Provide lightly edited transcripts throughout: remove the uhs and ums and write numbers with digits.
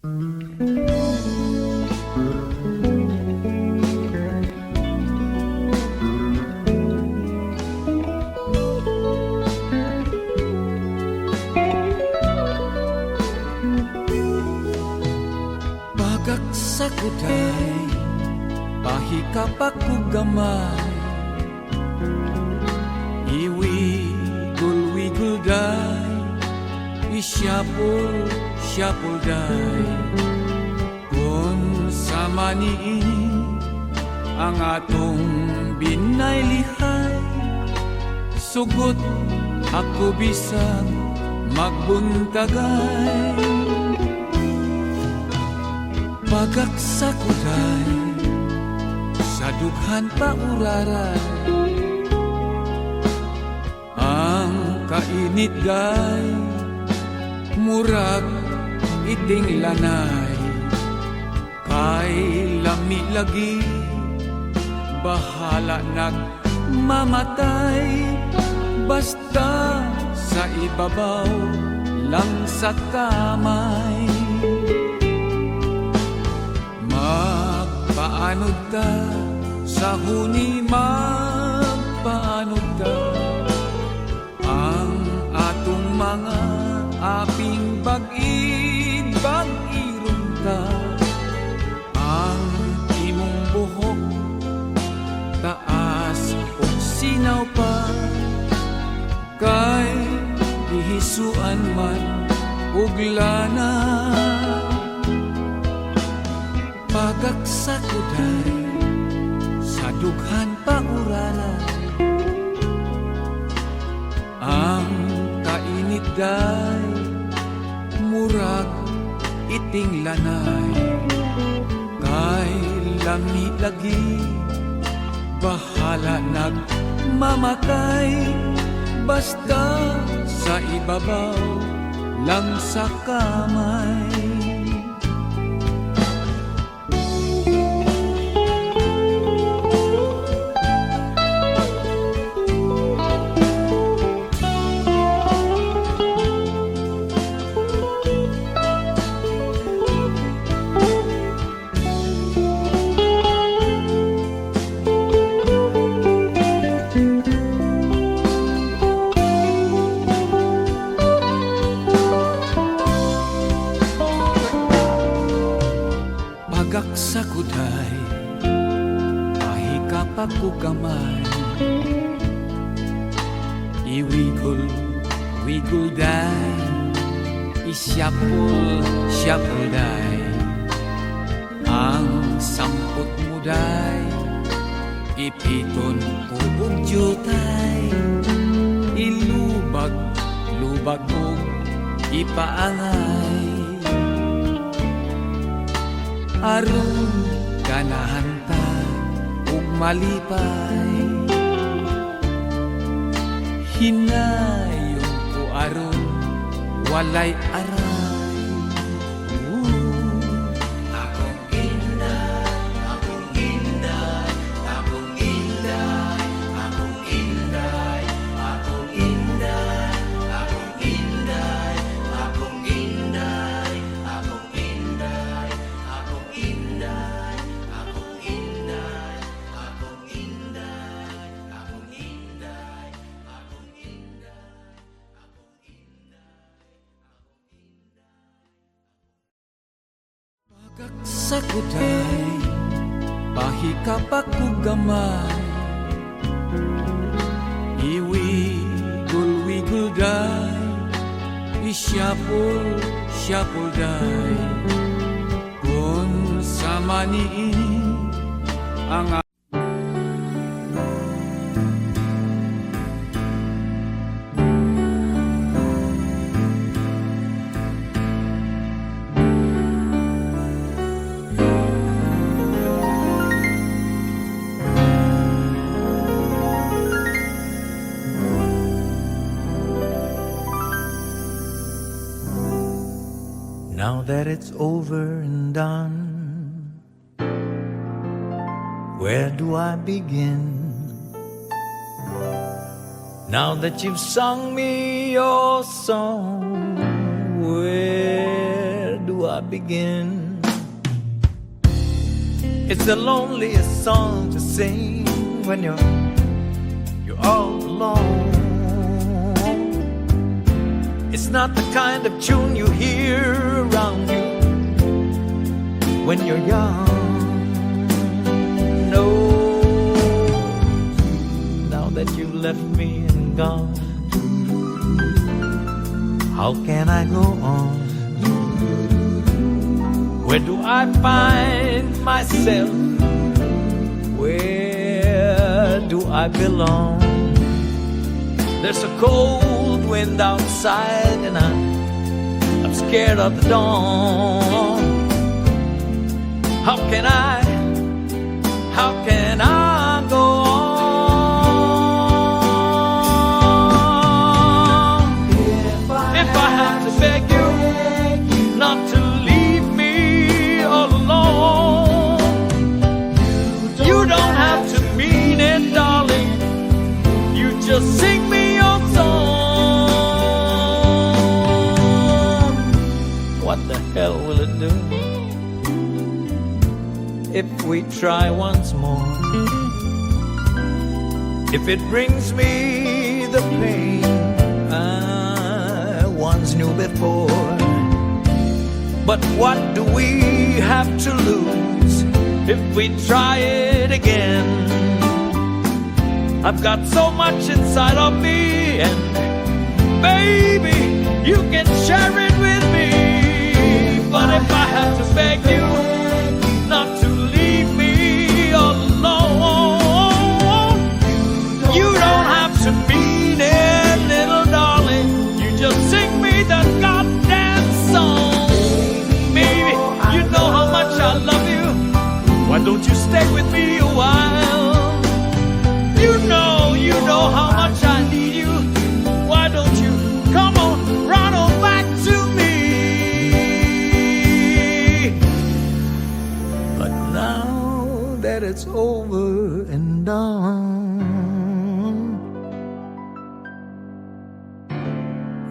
Sa kuday, pahikapak ko gamay, iwigul-wigul day, isyapol-syapol day. Kung sa maniin ang atong binaylihay, sugot ako bisang magbuntagay. Pagak sa kuday, sa dughan pa uraray, ang kainit day, murag iting lanay. Kay lami lagi, bahala nagmamatay, basta sa ibabaw lang sa kamay. Magpaanod ta sa huni, magpaanod ta ang atong mga aping bag-id, bag-irong ta. Ang imong buhok taas o sinaw pa, kay ihisuan man ug lana. Pagak sa kuday, sa dughan pa uraray, ang kainit day, murag iting lanay. Kay lami lagi, bahala nagmamatay, basta sa ibabaw lang sa kamay. Pagak sa kuday, pahikapak ko gamay, iwigul-wigul day, isyapol-syapol day. Ang sampot mo day, ipiton ubog jutay, ilubag-lubag mo ipaangay. Aron ganahan ta ug malipay, hinayon ko aron walay aray. Akong inday, akong inday, akong inday, akong inday, akong inday, akong inday, akong inday, akong inday. Pagak sa kuday, pahikapak ko gamay, iwigul-wigul day, isyapol-syapol day. Kung sa maniin ang Now that it's over and done, where do I begin? Now that you've sung me your song, where do I begin. It's the loneliest song to sing when you're all alone. It's not the kind of tune you hear around you when you're young. No, now that you've left me and gone, how can I go on? Where do I find myself? Where do I belong? There's a cold wind outside and I'm scared of the dawn. How can I go on? If I have to beg you not to leave me all alone, you don't have to mean it, darling. You just sing me your song. What the hell will it do if we try once more? If it brings me the pain I once knew before. But what do we have to lose if we try it again? I've got so much inside of me, and baby, you can share it with me. But if I have to beg you not to leave me all alone, you don't have to mean it, little darling. You just sing me that goddamn song. Baby, you know how much I love you. Why don't you stay with me a while? You know how much I need you. Why don't you come on, run on back to me? But now that it's over and done,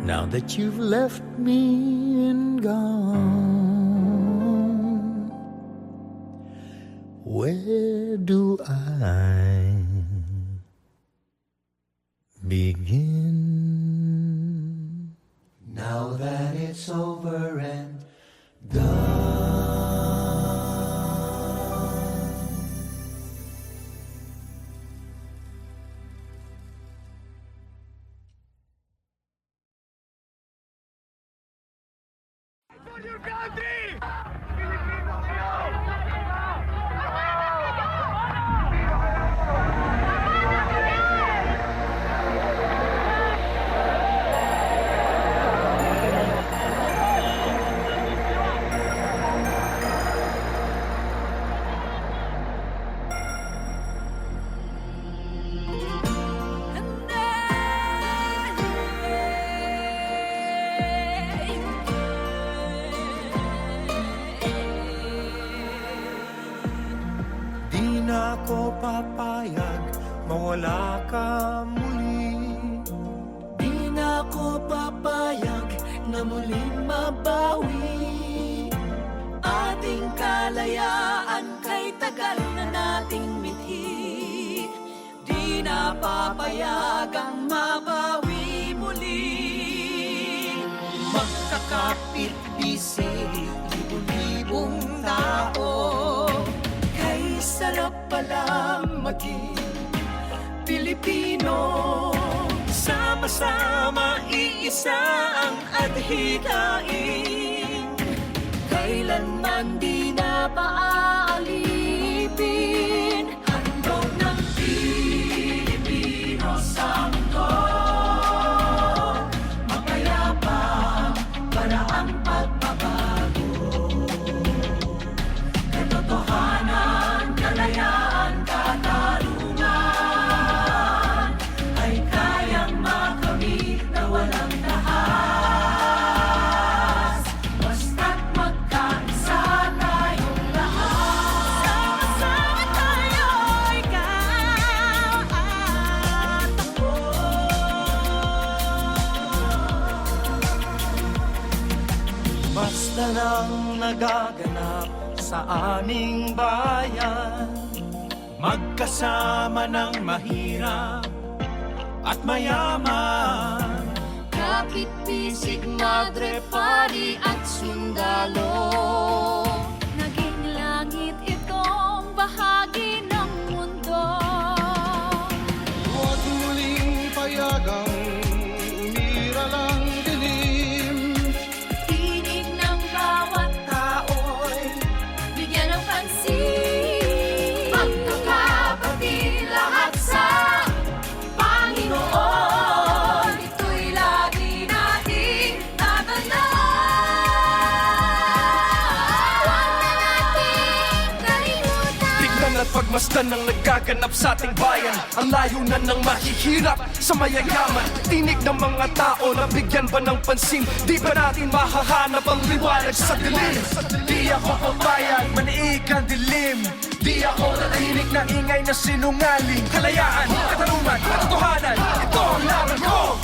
now that you've left me and gone, where do I begin? Now that it's over and done. For your country! Di na ako papayag mawala ka muli. Di na ako papayag na muling mabawi. Ating kalayaan kay tagal na nating mithi. Di na papayagang mabawi muli. Magkakapit-bisig, libo-libong tao. Kay sarap palang maging Pilipino. Sama-sama iisa ang adhikain. Kailanman di na paaalipin. Handog ng Pilipino sa mundo. Mapayapa para ang pagbabago. Katotohanan, kalayaan, katarungan ay kayang makamit na walang tahas. Basta't magkaisa tayong lahat. ang nagaganap sa aming bayan. Magkasama ng mahirap at mayaman. Kapit bisig, madre, pari at sundalo. Naging langit itong bahagi ng mundo. Huwag muling payagang umiral ang dilim. Tinig ng bawat tao'y bigyan ng pansin. Magkakapatid lahat sa Panginoon. Ito'y lagi nating tatandaan. Huwag na nating kalimutan. Tignan at pagmasdan ng nagaganap sa ating bayan. Ang layunan ng mahihirap sa mayayaman. Tinig ng mga tao na bigyan ba ng pansin? Di ba natin mahahanap ang liwanag sa dilim? Di ako papayag, maniig ang dilim. Di ako natahimik na ingay na sinungaling. Kalayaan, katarungan, katotohanan, ito ang laban ko.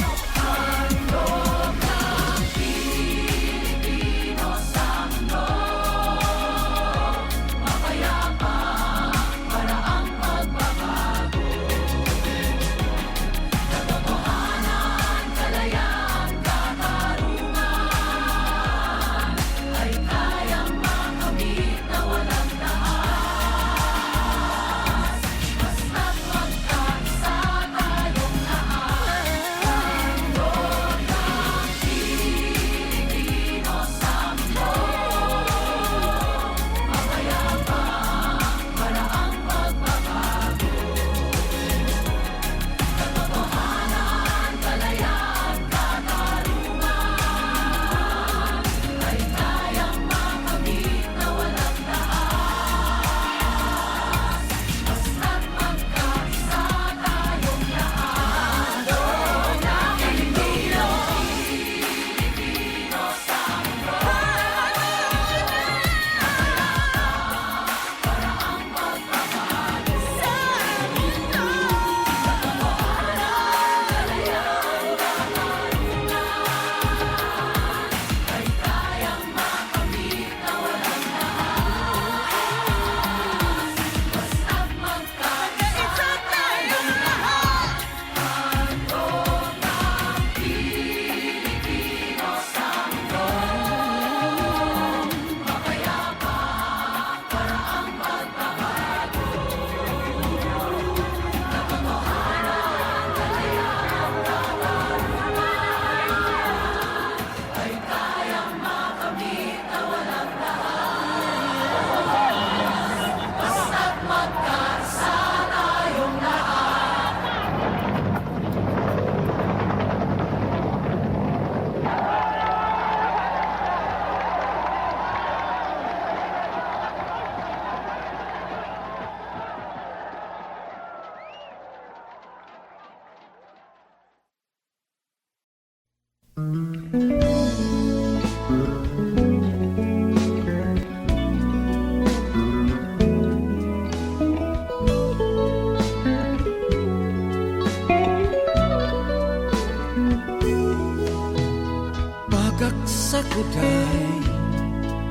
Sa kuday,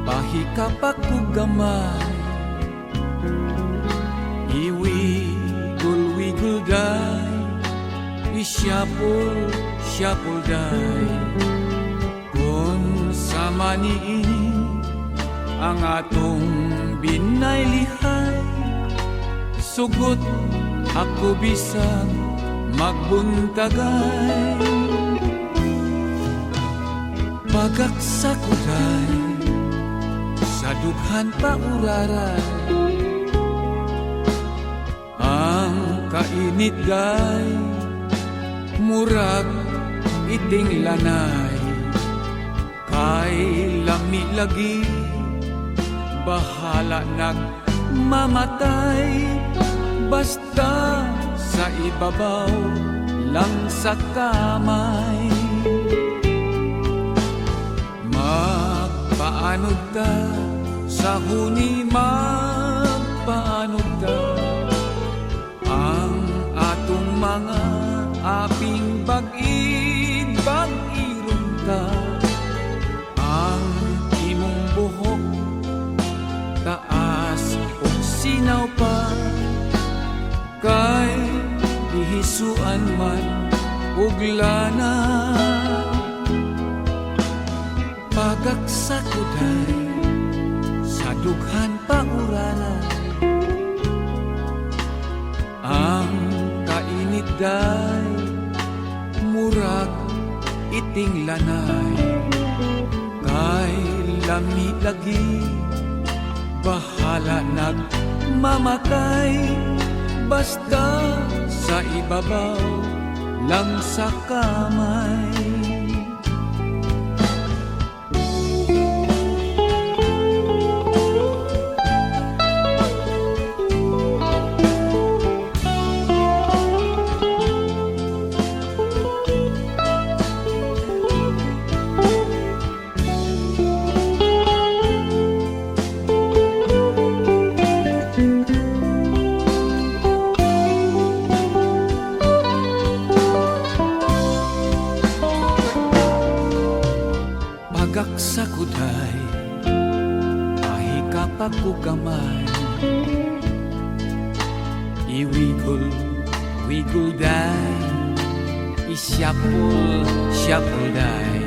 pahikapak ko gamay. Iwigul-wigul day, isyapul day. Kung sa maniin ang atong binaylihay, sugot ako bisang magbuntagay. Pagak sa kuday, sa dughan pa uraray. Ang kainit day, murag iting lanay. Kay lami lagi, bahala nagmamatay. Basta sa ibabaw lang sa kamay. Magpaanod ta sa huni, magpaanod ta. Ang atong mga aping bag-in, bag-irong ta. Ang imong buhok isuan man ug lana. Pagaksakuday sa dughan pauralan, ang kainit day murag iting lanay. Kay lami lagi bahala nagmamatay, basta sa ibabaw lang sa kamay. Pagaksakuday pahikapak ko gamay, iwigol day, isyapol day.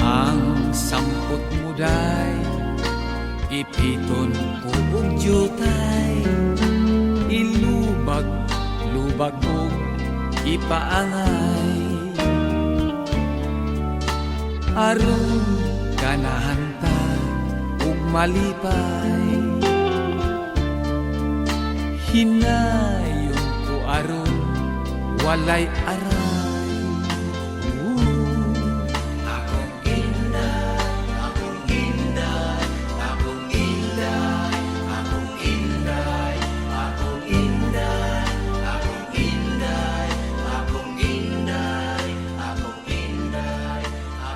Ang sampot mo day, ipiton ko og jutay, ilubag mo ipaangay. Aron ganahan ta ug malipay, hinayon ko aron walay aray. Akong inday, akong inday, akong inday, akong inday, akong inday, akong inday, akong inday, akong inday,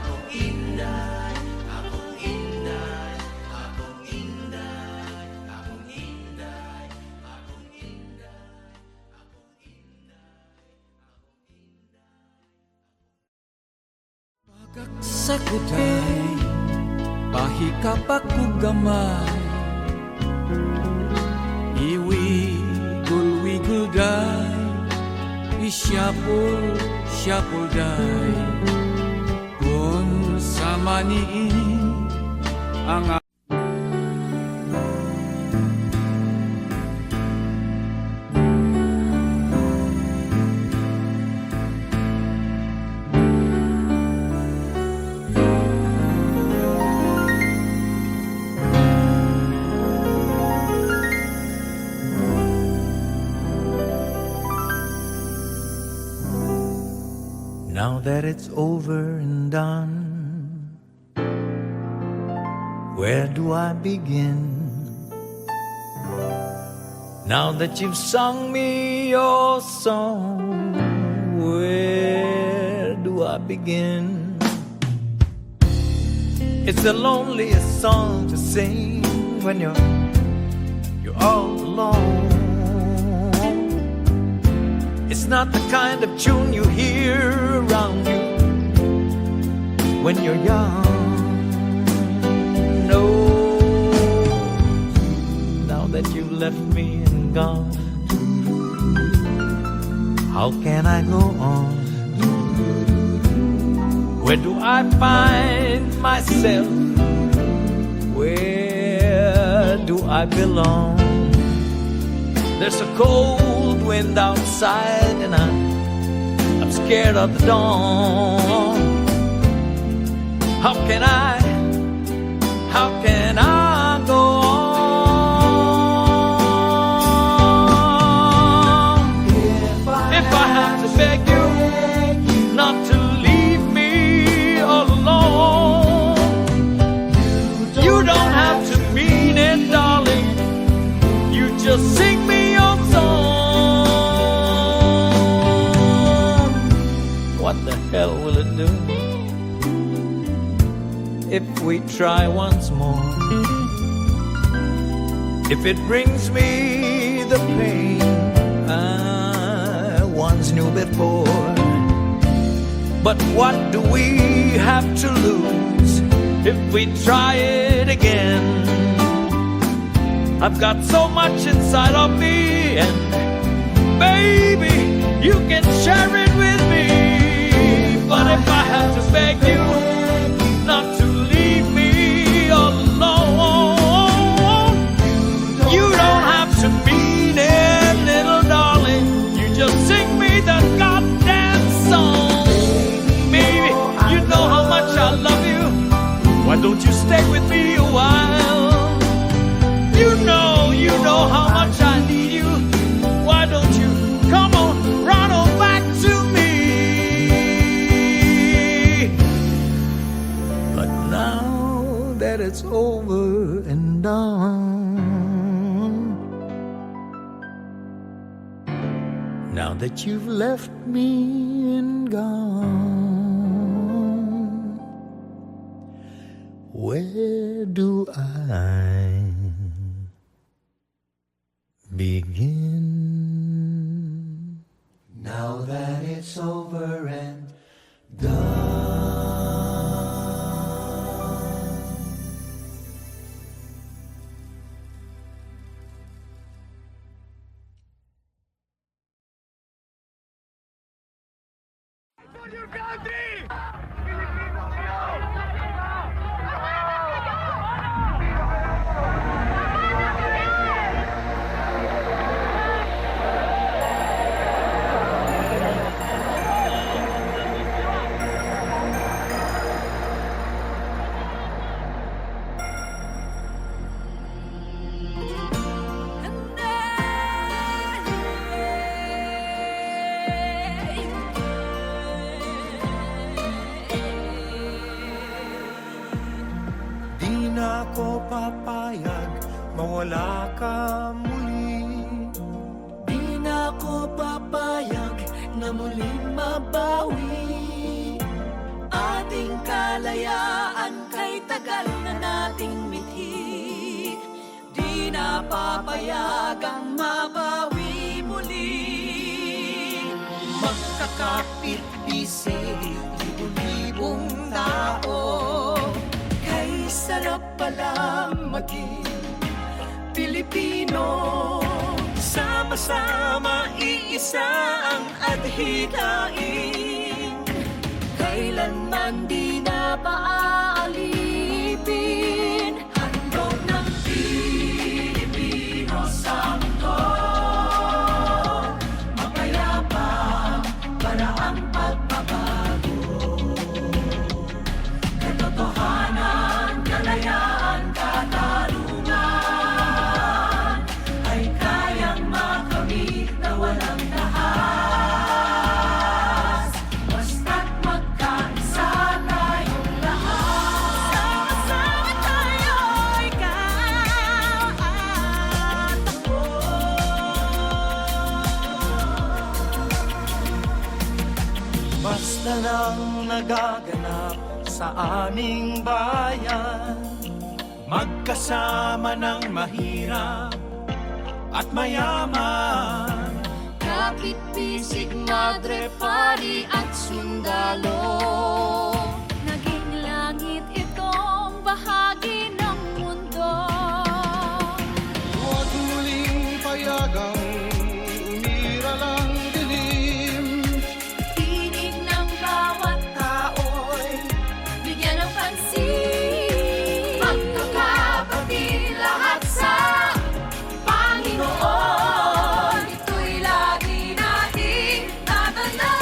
akong inday, akong inday, akong inday, akong inday, akong inday. Pagaksakuday pahikapak ko gamay, iwigol day, isyapol day. Kung sa maniin ang Now that it's over and done, where do I begin? Now that you've sung me your song, where do I begin? It's the loneliest song to sing when you're all alone. It's not the kind of tune you hear around you when you're young. No, now that you've left me and gone, how can I go on? Where do I find myself? Where do I belong? There's a cold wind outside and I'm scared of the dawn. How can I go on? If I have to beg you not to leave me all alone, you don't have to mean it, darling. You just sing me your song. What the hell will it do if we try once more? If it brings me the pain I once knew before. But what do we have to lose if we try it again? I've got so much inside of me, and baby, you can share it with me. But if I have to beg you not to leave me alone, you don't have to mean it, little darling. You just sing me the goddamn song. Baby, you know how much I love you. Why don't you stay with me a while? You know how much I need you. Why don't you come on, run on back to me? But now that it's over and done, now that you've left me and gone, where do I begin? Now that it's over and done. For your country! Di na ako papayag mawala ka muli. Di na ako papayag na muling mabawi. Ating kalayaan kay tagal na nating mithi. Di na papayagang mabawi muli. Magkakapit-bisig, libo-libong tao. Kay sarap palang maging Pilipino. Sama-sama iisa ang adhikain. Kailanman di na paaalipin. Handog ng Pilipino sa mundo. Mapayapa para ang pagbabago. Katotohanan, kalayaan, katarungan ay kayang makamit na walang tahas. Basta't magkaisa tayong lahat. Sama-sama tayo, ikaw at ako. Basta lang nagaganap sa aming bayan, magkasama ng mahirap at mayaman. Kapit-bisig, madre, pari at sundalo. Naging langit itong bahagi ng mundo. Huwag muling payagang umiralang dilim. Tinig ng bawat tao'y bigyan ng pansin. Magkakapatid lahat sa Panginoon. Ito'y lagi nating tatandaan.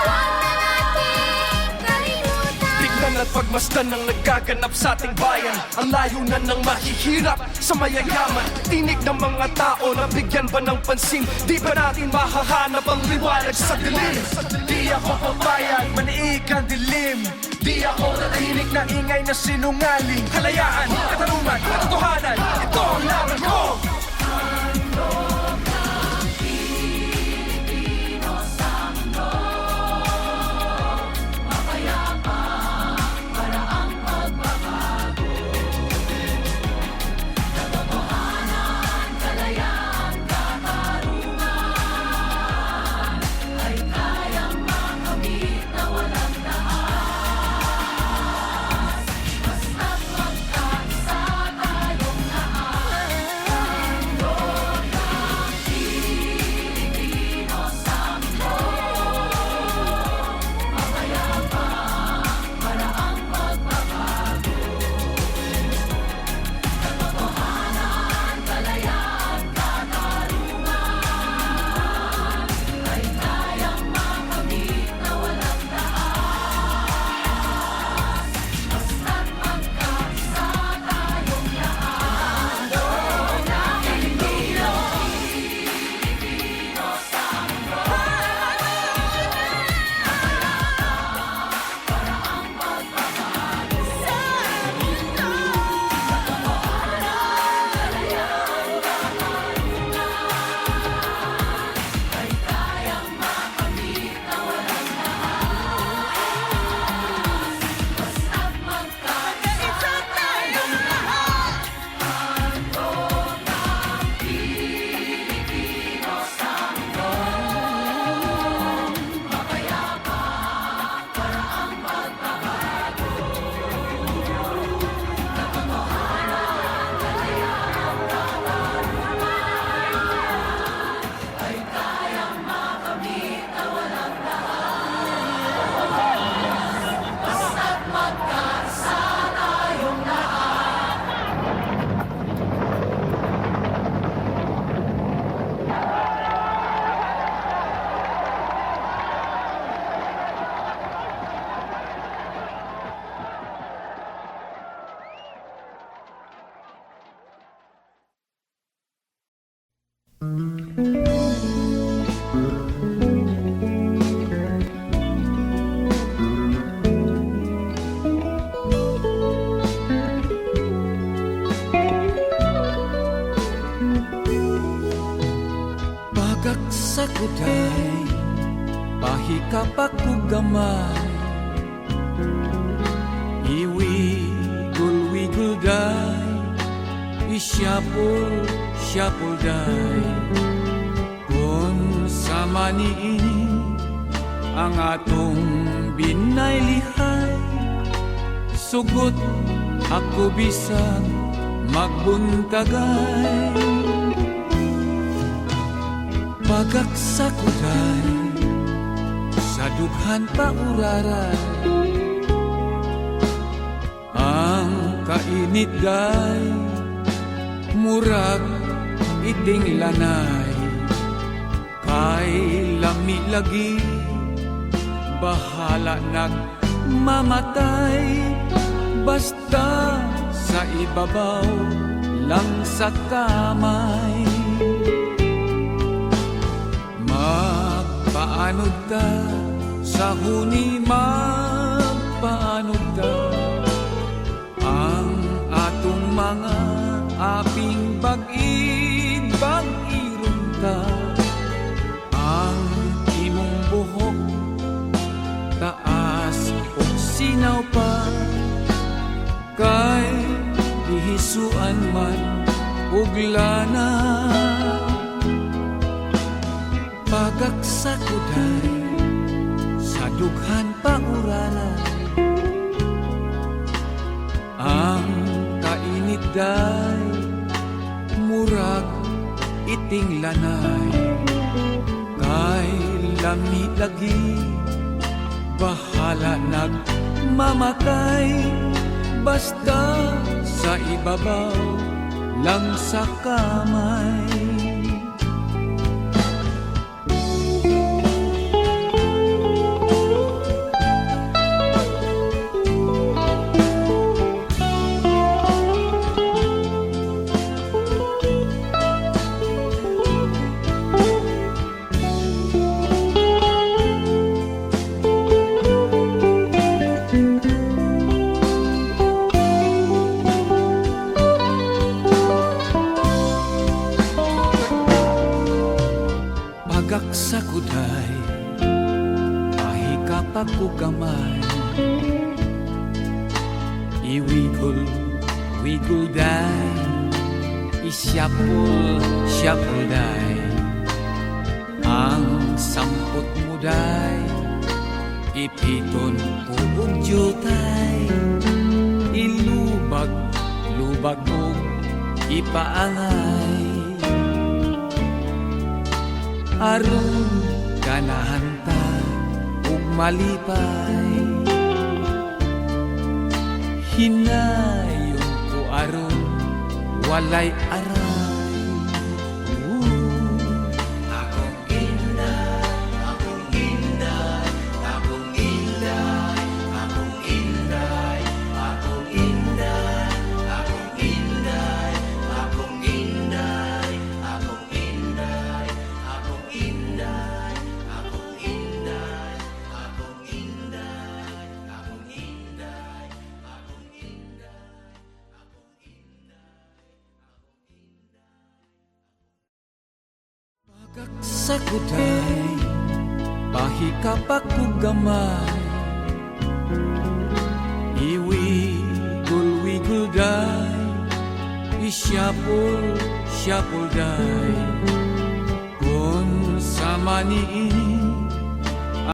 Huwag na nating kalimutan. Tignan at pagmasdan ng nagaganap sa ating bayan. Ang layunan ng mahihirap sa mayayaman. Tinig ng mga tao na bigyan ba ng pansin? Di ba natin mahahanap ang liwanag sa dilim? Di ako papayag, maniig ang dilim. Di ako natahimik na ingay na sinungaling. Kalayaan, katarungan, katotohanan, ito ang laban ko. Pagak sa kuday, pahikapak ko gamay. Iwigul-wigul day, isyapol-syapol day. Kung sa maniini ang atong binaylihay, sugot ako bisang magbuntagay. Pagak sa kuday, sa dughan pa uraray, ang kainit day, murag iting lanay. Kay lami lagi, bahala nagmamatay. Basta sa ibabaw lang sa kamay. Magpaanod ta sa huni, magpaanod ta. Ang atong mga aping bag-id, bag-irong ta. Ang imong buhok, taas o sinaw pa. Kay ihisuan man ug lana. Pagak sa kuday, sa dughan pa uraray, ang kainit day, murag iting lanay. Kay lami lagi, bahala nagmamatay. Basta sa ibabaw lang sa kamay. Pagak sa kuday, pahikapak ko gamay. Iwigul day, isyapol day. Ang sampot mo day, ipiton ko og jutay. Ilubag mo, ipaangay. Aron ganahan ta ug malipay. Hinayon ko aron walay aray. Akong inday, akong inday, akong inday, akong inday, akong inday, akong inday, akong inday, akong inday. Pagak sa kuday, pahikapak ko gamay. Iwigul-wigul day, isyapol-syapol day. Kung sa maniini